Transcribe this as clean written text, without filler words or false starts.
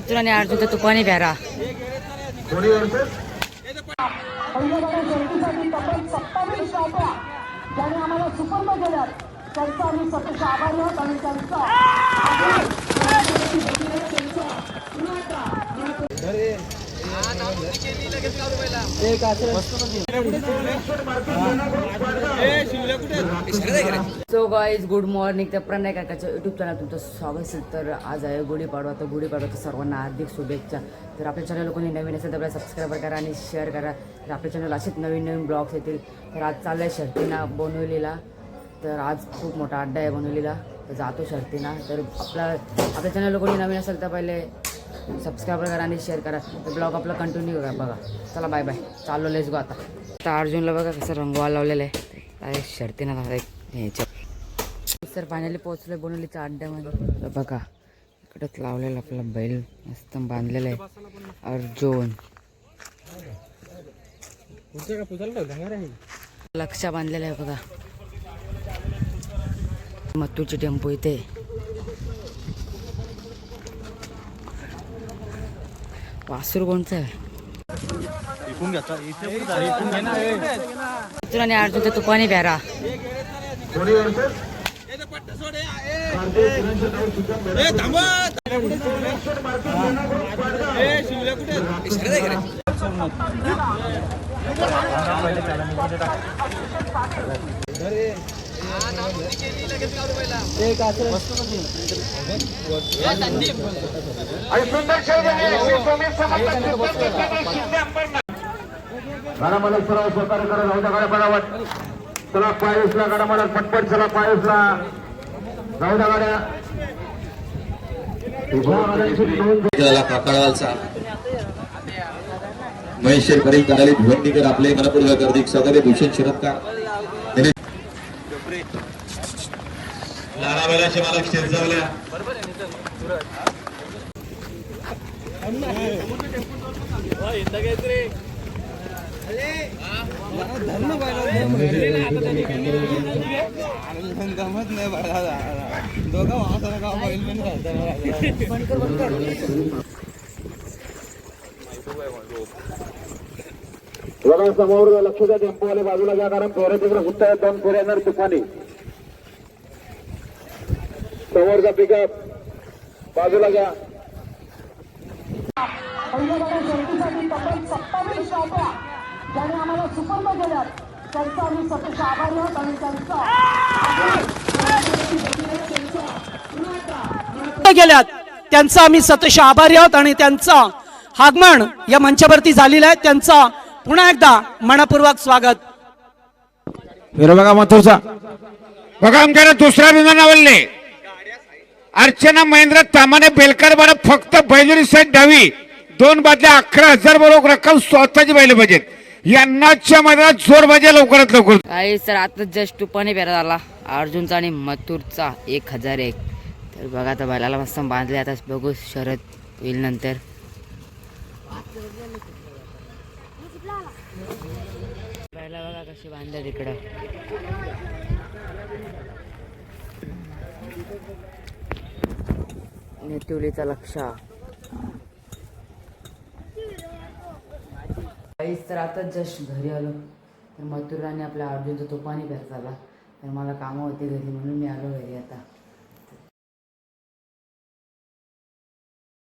मथुर आणि अर्जुन तर तुपानी प्यारा ज्याने आम्हाला सुपर्द केल्यात त्यांचा आम्ही सतत आभारी आहोत आणि त्यांचा सो गाईज गुड मॉर्निंग. तर प्रणय काकाच्या यूट्यूब चॅनल तुमचं स्वागत असेल. तर आज आहे गुढीपाडवा. तर गुढीपाडवाच्या सर्वांना हार्दिक शुभेच्छा. तर आपल्या चॅनल कोणी नवीन असेल तर आपल्याला सबस्क्राईब करा आणि शेअर करा. तर आपल्या चॅनल असेच नवीन नवीन ब्लॉग्स येतील. तर आज चाललं आहे शर्तीना बोनवलीला. तर आज खूप मोठा अड्डा आहे बोनवलीला. तर जातो शर्तीना. तर आपल्या चॅनल कोणी नवीन असेल तर पहिले सबस्क्राईब करा आणि शेअर करा. तर ब्लॉग आपला कंटिन्यू करा बघा. चला बाय बाय. चाललो लेट्स गो. आता अर्जुनला बघा कसं रंगवा लावलेलं आहे शर्तीना ह्याच्या. सर फायनली पोहोचलोय बोनवलीच्या अड्ड्यामध्ये. तर बघा इकडंच लावलेलं आपला बैल मस्त बांधलेलं आहे अर्जुन. लक्ष बांधलेलं आहे बघा. मथुरची टेम्पो इथे. वासरू कोणचं आहे? मथुर आणि अर्जुन तर तुपानी प्यारा. गाडा मला सर्व सहकार्य करा. जाऊ द्या गाड्या पडावट. चला पायसला गाडा मला पटपट. चला पायसला जाऊ द्या गाड्या. काकाळवालचा महेश शेरकरी कडाली भिवंडीकर आपले मनपूर्वक हार्दिक स्वागत. भूषण शिरतकार लाडाबैलाचे मालक शेरजावल्या समोर लक्ष द्या. टेम्पोवाले बाजूला घ्या कारण फेऱ्या तिकडे सुद्धा आहेत. 2 फेऱ्या येणार तुफानी. समोरचा पिकअप बाजूला घ्या. ज्याने आम्हाला सुपर्द केल्यात त्यांचा आम्ही सतत आभारी आहोत आणि त्यांचा आम्ही सतत आभारी आहोत आणि त्यांचा आगमन या मंचावरती झालेला आहे. त्यांचा पुन्हा एकदा मनपूर्वक स्वागत. बघा मथुरचा बघा आमच्या दुसऱ्या विमानावरले अर्चना महेंद्र तामाने बेलकर बरं फक्त बैलरी साईड डावी 2 बादल्या 11,000 बरोबर रक्कम स्वतःची बैल पाहिजेत. यांनाच्या मैदानात जोर पाहिजे लवकरात लवकर. काही सर आता जस्ट तुपानी प्यारा झाला अर्जुनचा आणि मथुरचा 1001. तर बघा आता बैलाला मस्त बांधले. आता बघू शरद होईल नंतर. बैला बघा कशी बांधल्या तिकडं. नेटिवलीचा लक्ष. काहीच तर आता जस्ट घरी आलो. तर मथुर आणि आपल्या अर्जुनचा तुपानी प्यारा झाला. तर मला कामं होती घरी म्हणून मी आलो घरी आता.